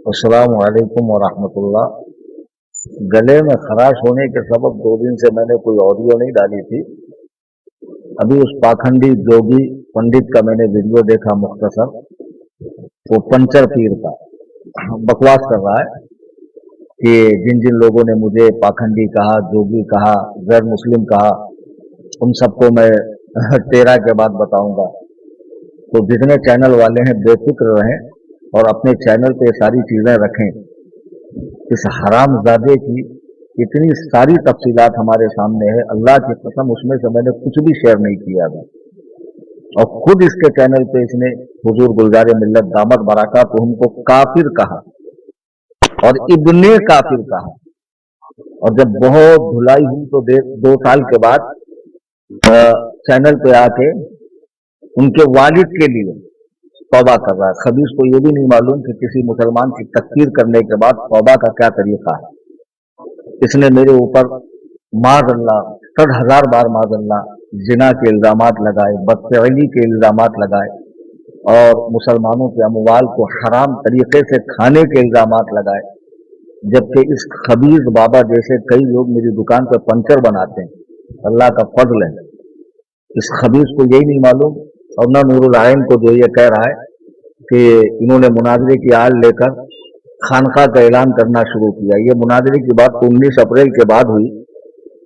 अस्सलाम वालेकुम वरहमतुल्लाह। गले में खराश होने के सबब 2 दिन से मैंने कोई ऑडियो नहीं डाली थी। अभी उस पाखंडी जोगी पंडित का मैंने वीडियो देखा मुख्तसर। वो पंचर पीर का बकवास कर रहा है कि जिन जिन लोगों ने मुझे पाखंडी कहा, जोगी कहा, गैर मुस्लिम कहा, उन सबको मैं तेरह के बाद बताऊंगा। तो जितने चैनल वाले हैं बेफिक्र रहें और अपने चैनल पे सारी चीजें रखें। इस हरामजादे की इतनी सारी तफसीलात हमारे सामने है, अल्लाह की कसम उसमें से मैंने कुछ भी शेयर नहीं किया था। और खुद इसके चैनल पे इसने हुजूर गुलजार मिल्लत दामद बरक़ात उनको काफिर कहा और इब्ने काफिर कहा। और जब बहुत धुलाई हुई तो 2 साल के बाद चैनल पे आके उनके वालिद के लिए तौबा कर रहा है। खबीस को ये भी नहीं मालूम कि किसी मुसलमान की तकफीर करने के बाद तौबा का क्या तरीका है। इसने मेरे ऊपर माज़अल्लाह 60,000 बार माज़अल्लाह जिना के इल्जामात लगाए, बदफअली के इल्जामात लगाए और मुसलमानों के अमवाल को हराम तरीके से खाने के इल्जामात लगाए। जबकि इस खबीस बाबा जैसे कई लोग मेरी दुकान पर पंचर बनाते हैं, अल्लाह का फजल है। इस खबीस को यही नहीं मालूम और न नूरुल आइन को जो ये कह रहा है कि इन्होंने मुनाजरे की आड़ लेकर खानका का ऐलान करना शुरू किया। ये मुनाजरे की बात 19 अप्रैल के बाद हुई।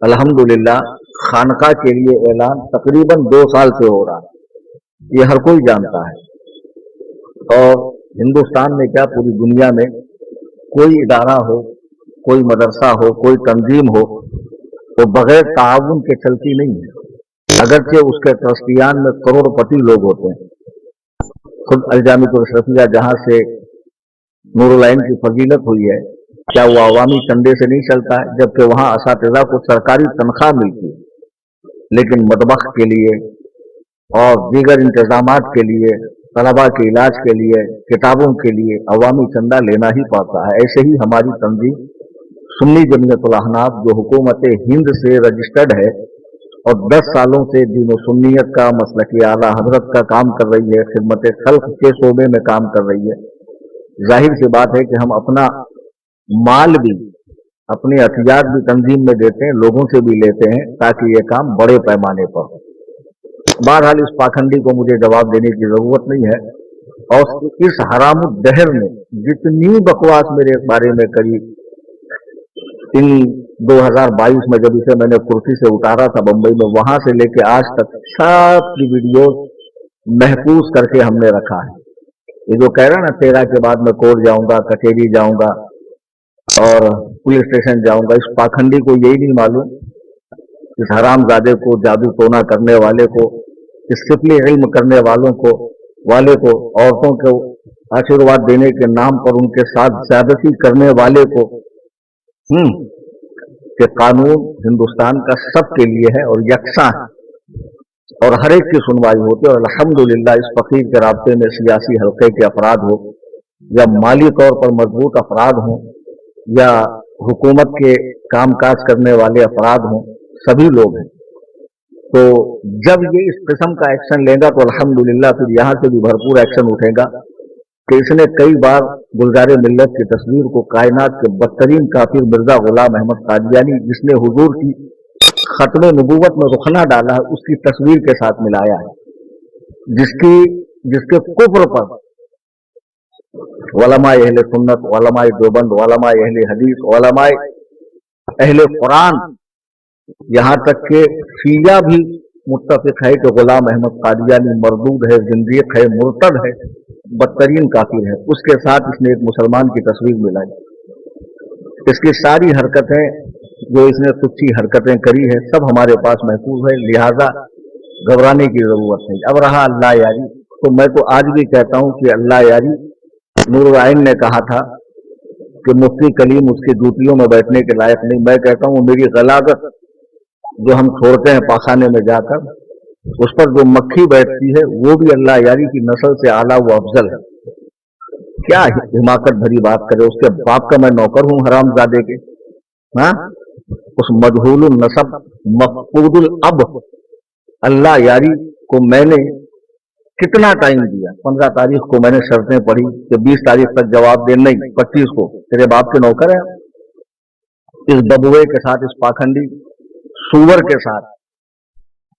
अल्हम्दुलिल्लाह खानका के लिए ऐलान तकरीबन 2 साल से हो रहा है, ये हर कोई जानता है। और हिंदुस्तान में क्या पूरी दुनिया में कोई इदारा हो, कोई मदरसा हो, कोई तंजीम हो, वो बगैर ताउन के चलती नहीं है। अगरचे उसके ट्रस्टियान में करोड़पति लोग होते हैं। खुद अलजामिया अशरफिया जहां से नूरुल आइन की फजीलत हुई है, क्या वो अवामी चंदे से नहीं चलता है? जबकि वहां असातिज़ा को सरकारी तनख्वाह मिलती है, लेकिन मदबख के लिए और दीगर इंतजामात के लिए, तलबा के इलाज के लिए, किताबों के लिए अवामी चंदा लेना ही पड़ता है। ऐसे ही हमारी तंजीम सुन्नी जमीयतुल अहनाफ जो हुकूमत हिंद से रजिस्टर्ड है और 10 सालों से दीन व सुन्नियत का मसलक आला हजरत का काम कर रही है, खिदमत खल्क के शोबे में काम कर रही है। जाहिर सी बात है कि हम अपना माल भी, अपने हथियार भी तंजीम में देते हैं, लोगों से भी लेते हैं ताकि ये काम बड़े पैमाने पर हो। बहरहाल इस पाखंडी को मुझे जवाब देने की जरूरत नहीं है। और इस हरामुद्दहर ने जितनी बकवास मेरे बारे में करी, इन 2022 में जब इसे मैंने कुर्सी से उतारा था बंबई में, वहां से लेके आज तक सबकी वीडियो महफूज करके हमने रखा है। ये जो कह रहा है ना 13 के बाद मैं कोर्ट जाऊंगा, कचहरी जाऊंगा और पुलिस स्टेशन जाऊंगा, इस पाखंडी को यही नहीं मालूम, इस हरामजादे को, जादू टोना करने वाले को, इस सिफली इल्म करने वालों को, औरतों को आशीर्वाद देने के नाम पर उनके साथ ज्यादती करने वाले को, कि कानून हिंदुस्तान का सबके लिए है और यकसा है और हर एक की सुनवाई होती है। और अल्हम्दुलिल्लाह इस फकीर के राब्ते में सियासी हल्के के अफराद हो या माली तौर पर मजबूत अफराद हों या हुकूमत के कामकाज करने वाले अफराद हों, सभी लोग हैं। तो जब ये इस किस्म का एक्शन लेगा तो अल्हम्दुलिल्लाह फिर यहाँ से भी भरपूर एक्शन उठेगा कि इसने कई बार गुलजार मिल्लत की तस्वीर को कायनात के बदतरीन काफिर मिर्जा गुलाम अहमद कादियानी, जिसने हुजूर की खत्म नबूवत में रुखना डाला है, उसकी तस्वीर के साथ मिलाया है, जिसके कुफ्र पर उलमाए अहले सुन्नत, उलमाए देवबंद, उलमाए अहले हदीस, उलमाए अहले कुरान, यहाँ तक के शिया भी मुत्तफिक है कि गुलाम अहमद कादियानी मरदूद है, जिंदीक है, मुर्तद है, बदतरीन काफिर है। उसके साथ इसने एक मुसलमान की तस्वीर मिलाई। इसकी सारी हरकतें, जो इसने तुच्छी हरकतें करी है, सब हमारे पास महफूज है, लिहाजा घबराने की जरूरत नहीं। अब रहा अल्लाह यारी, तो मैं तो आज भी कहता हूं कि अल्लाह यारी, नूरुल आइन ने कहा था कि मुफ्ती कलीम उसकी जूतियों में बैठने के लायक नहीं। मैं कहता हूं मेरी गलागत जो हम छोड़ते हैं पाखाने में जाकर, उस पर जो मक्खी बैठती है वो भी अल्लाह यारी की नस्ल से आला व अफजल है। क्या हिमाकत भरी बात करे, उसके बाप का मैं नौकर हूं हरामजादे के। हाँ, उस मजहूलुल नसब मफकूदुल अब अल्लाह यारी को मैंने कितना टाइम दिया? 15 तारीख को मैंने शर्तें पढ़ी कि 20 तारीख तक जवाब दे, नहीं 25 को। तेरे बाप के नौकर है इस बबुए के साथ, इस पाखंडी सूअर के साथ।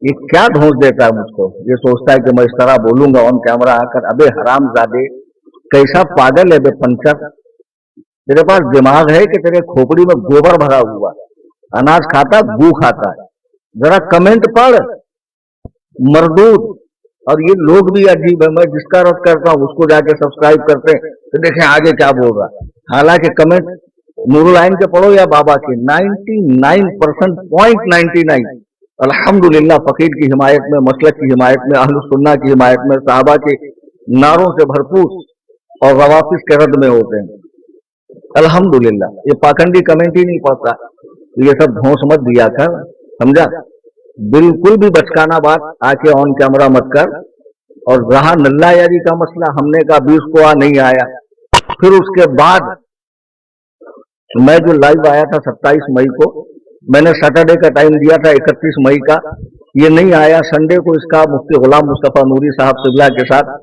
ये क्या धौंस देता है मुझको? ये सोचता है कि मैं इस तरह बोलूंगा ऑन कैमरा आकर। अबे हरामजादे, कैसा पागल है बे पंचर? तेरे पास दिमाग है कि तेरे खोपड़ी में गोबर भरा हुआ? अनाज खाता, गू खाता है। जरा कमेंट पढ़ मरदूत। और ये लोग भी अजीब है, मैं जिसका रद्द करता हूं उसको जाके सब्सक्राइब करते हैं तो देखें आगे क्या बोल रहा। हालांकि कमेंट नूरुल आइन के पढ़ो या बाबा के, 99% 0.99 अल्हम्दुलिल्लाह फकीर की हिमायत में, मसलक की हिमायत में, अहलुस सुन्ना की हिमायत में, सहाबा के नारों से भरपूर और रवाफिज के रद्द में होते हैं अल्हम्दुलिल्लाह। ये पाखंडी कमेंट ही नहीं पढ़ता। ये सब धौंस मत दिया कर, समझा? बिल्कुल भी बचकाना बात आके ऑन कैमरा मत कर। और रहा नल्ला यारी का मसला, हमने कहा 20 को नहीं आया। फिर उसके बाद मैं जो लाइव आया था 27 मई को, मैंने सैटरडे का टाइम दिया था 31 मई का, ये नहीं आया। संडे को इसका मुफ्ती गुलाम मुस्तफा नूरी साहब सिबला के साथ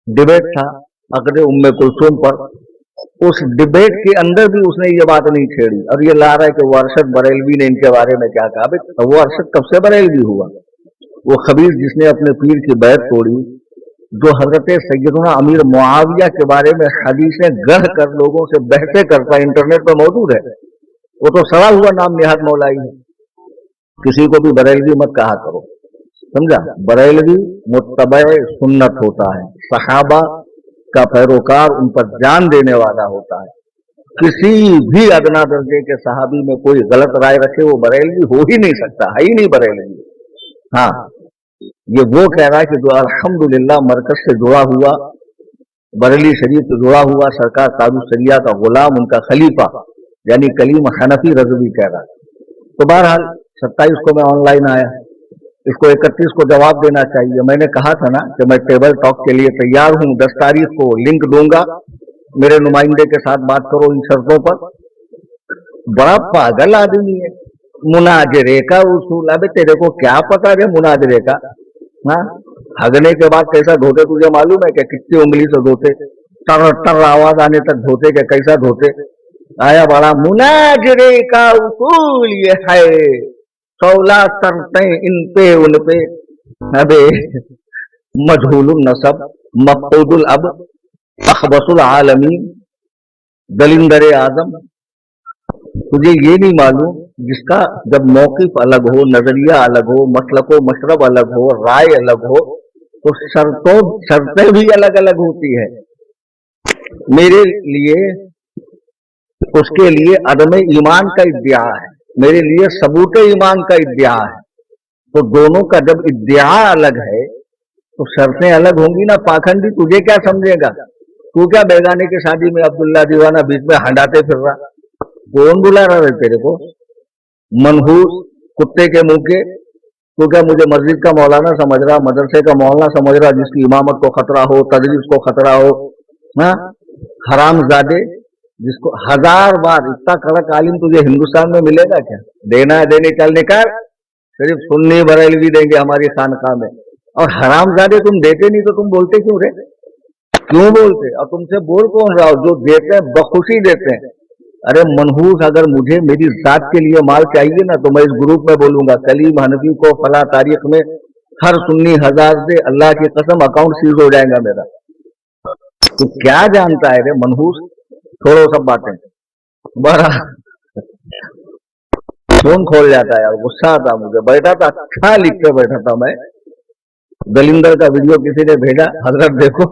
डिबेट था अक़दे उम्मे कुलसूम पर। उस डिबेट के अंदर भी उसने ये बात नहीं छेड़ी। और ये ला रहा है कि वो अरशद बरेलवी ने इनके बारे में क्या कहा। वो अरशद कब से बरेलवी हुआ? वो खबीर जिसने अपने पीर की बैत तोड़ी, जो हजरत सैयदना अमीर मुआविया के बारे में हदीसें गढ़ कर लोगों से बहसें करता, इंटरनेट पर मौजूद है। वो तो सड़ा हुआ नाम निहाद मौलाई है। किसी को भी बरेलवी मत कहा करो, समझा? बरेलवी मुत्तबा सुन्नत होता है, सहाबा का पैरोकार, उन पर जान देने वाला होता है। किसी भी अदना दर्जे के सहाबी में कोई गलत राय रखे वो बरेलवी हो ही नहीं सकता, है ही नहीं बरेलवी। हाँ, ये वो कह रहा है कि जो अल्हम्दुलिल्लाह मरकज से जुड़ा हुआ, बरेली शरीफ से जुड़ा हुआ, सरकार ताजुस शरिया का गुलाम, उनका खलीफा यानी कलीम हनफी रजवी कह रहा है। तो बहरहाल 27 को मैं ऑनलाइन आया, इसको 31 को जवाब देना चाहिए। मैंने कहा था ना कि मैं टेबल टॉक के लिए तैयार हूं, 10 तारीख को लिंक दूंगा, मेरे नुमाइंदे के साथ बात करो इन शर्तों पर। बड़ा पागल आदमी है। मुनाजरे का उसूल, अबे तेरे को क्या पता है मुनाजरे का? हाँ, हगने के बाद कैसा धोते तुझे मालूम है कि कितनी उंगली से धोते? टर टर आवाज आने तक धोते कि कैसा धोते? आया बड़ा मुनाजरे का उसूल ये है, 16 शर्तें इन पे उन पे। अबे मजहूलुन नसब, मफऊदुल अब, अखबसुल आलमीन, दलिंदर आजम। तुझे ये नहीं मालूम जिसका जब मौकिफ अलग हो, नजरिया अलग हो, मसलको मशरब अलग हो, राय अलग हो, तो शर्तें भी अलग अलग होती है। मेरे लिए उसके लिए अदम ईमान का इद्दिया है, मेरे लिए सबूत ईमान का इद्दिया है। तो दोनों का जब इद्दिया अलग है तो शर्तें अलग होंगी ना। पाखंडी तुझे क्या समझेगा? तू क्या बेगाने की शादी में अब्दुल्ला दीवाना बीच में हंडाते फिर रहा? कौन बुला रहा है तेरे को? मनहूस कुत्ते के मुंह के। तो क्या मुझे मस्जिद का मौलाना समझ रहा, मदरसे का मौलाना समझ रहा, जिसकी इमामत को खतरा हो, तदरीस को खतरा हो? हाँ, हरामजादे, जिसको 1000 बार इतना कड़क आलिम तुझे हिंदुस्तान में मिलेगा क्या? देना है देने, चल निकाल। सिर्फ सुन्नी बरेलवी देंगे हमारी खानका में। और हरामजादे तुम देते नहीं तो तुम बोलते क्यों रे? क्यों बोलते? और तुमसे बोल कौन रहा हो? जो देते हैं बखुशी देते हैं। अरे मनहूस, अगर मुझे मेरी जात के लिए माल चाहिए ना तो मैं इस ग्रुप में बोलूंगा कलीम हनफी को फला तारीख में हर सुन्नी 1000 से, अल्लाह की कसम अकाउंट सीज हो जाएगा मेरा। तो क्या जानता है रे मनहूस? छोड़ो सब बातें। बड़ा फोन खोल जाता है यार, गुस्सा आता मुझे। बैठा था, अच्छा लिख के बैठा था मैं। दलिंदर का वीडियो किसी ने भेजा, हजरत देखो,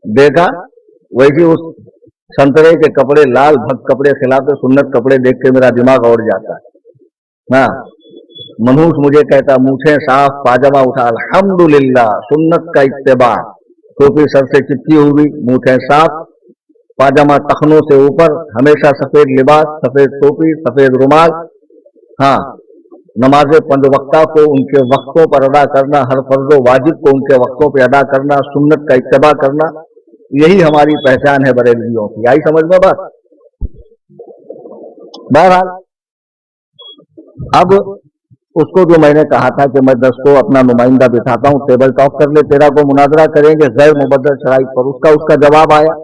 देखा वैसे उस संतरे के कपड़े, लाल भक्त कपड़े, खिलाफ सुन्नत कपड़े देख के मेरा दिमाग और जाता है। हाँ, मनहूस मुझे कहता मूछें साफ, पाजामा उठा, अल्हम्दुलिल्लाह सुन्नत का इत्तिबा, टोपी सर से चिपकी हुई, मूछें साफ, पाजामा टखनों से ऊपर, हमेशा सफेद लिबास, सफेद टोपी, सफेद रुमाल। हाँ, नमाज 5 वक्ता को उनके वक्तों पर अदा करना, हर फर्जो वाजिब को उनके वक्तों पर अदा करना, सुन्नत का इत्तिबा करना, यही हमारी पहचान है बरेलवियों की। आई समझ में बात? बहरहाल अब उसको जो मैंने कहा था कि मैं 10 को अपना नुमाइंदा बिठाता हूँ, टेबल टॉक कर ले, तेरा को मुनाजरा करेंगे गैर मुबद्दल शराइत पर, उसका जवाब आया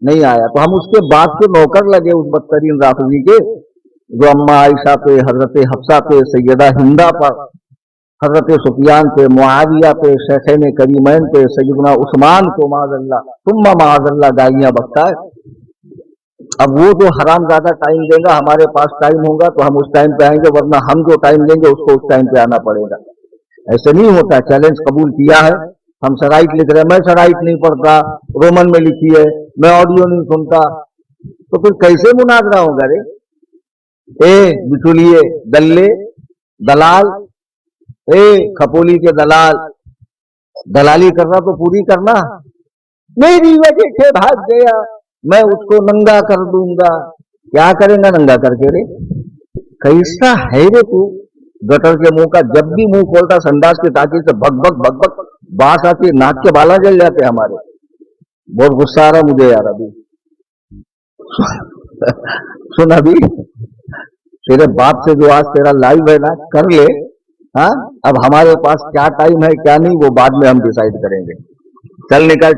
नहीं आया। तो हम उसके बाद के नौकर लगे उस बदतरीन राफजी के, जो अम्मा आयशा पे, हजरत हफ्सा पे, सैयदा हिंदा पर, हजरत सुफियान पे, मुआविया पे, शेखैन करीमैन पे, सैयदना उस्मान को माज़अल्लाह तुम्मा माज़अल्लाह गालियां बकता है। अब वो जो हरामजादा टाइम देगा, हमारे पास टाइम होगा तो हम उस टाइम पे आएंगे, वरना हम जो टाइम देंगे उसको उस टाइम पे आना पड़ेगा। ऐसे नहीं होता। चैलेंज कबूल किया है, हम शराइत लिख रहे हैं, मैं शराइत नहीं पढ़ता, रोमन में लिखी है, मैं ऑडियो नहीं सुनता, तो फिर कैसे मुनाजरा होगा रे? बिचुलिए, दल्ले, दलाल, खपोली के दलाल, दलाली करना तो पूरी करना। मेरी वजह से भाग गया, मैं उसको नंगा कर दूंगा। क्या करेंगा नंगा करके रे? कैसा है रे तू? गटर के मुंह का, जब भी मुंह खोलता संडास की ताकि से भग भग भग भग बास आती, नाक के बाला जल जाते हमारे। बहुत गुस्सा आ रहा मुझे यार अभी। सुन अभी, तेरे बाप से जो आज तेरा लाइव है ना, कर ले। हाँ, अब हमारे पास क्या टाइम है क्या नहीं वो बाद में हम डिसाइड करेंगे। चल निकल।